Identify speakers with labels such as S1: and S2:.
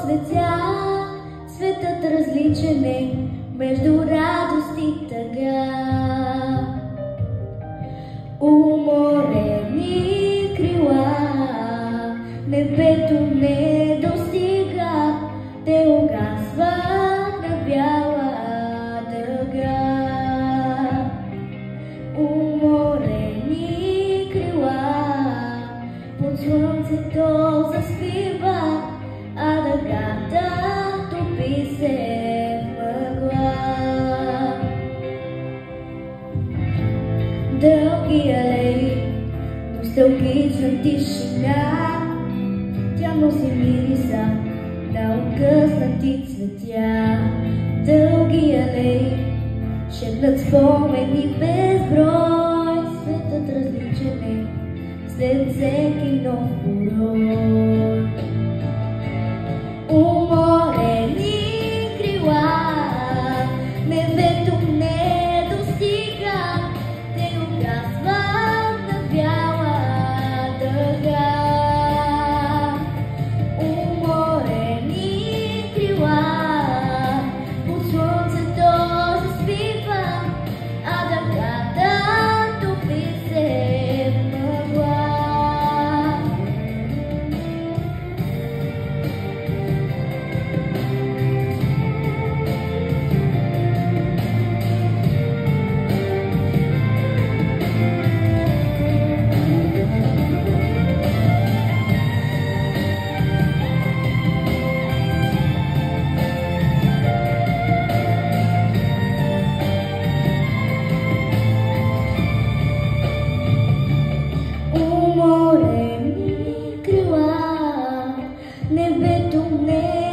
S1: цветя, светът различен е между радост и тъга. Уморени крила, небето не достига, те угасват на бяла дъга. Уморени крила, под слънцето заспива, а дъгата топи се в мъгла. Дълги алеи, носталгична тишина, тя носи мириса на откъснати цветя. Дълги алеи, шепнат спомени безброй, светът различен е след всеки нов порой. Уморени крила, небето не достига, те угасват на бяла дъга. Уморени крила, под слънцето заспива, а дъгата топи се в мъгла. Уморени крила, небето не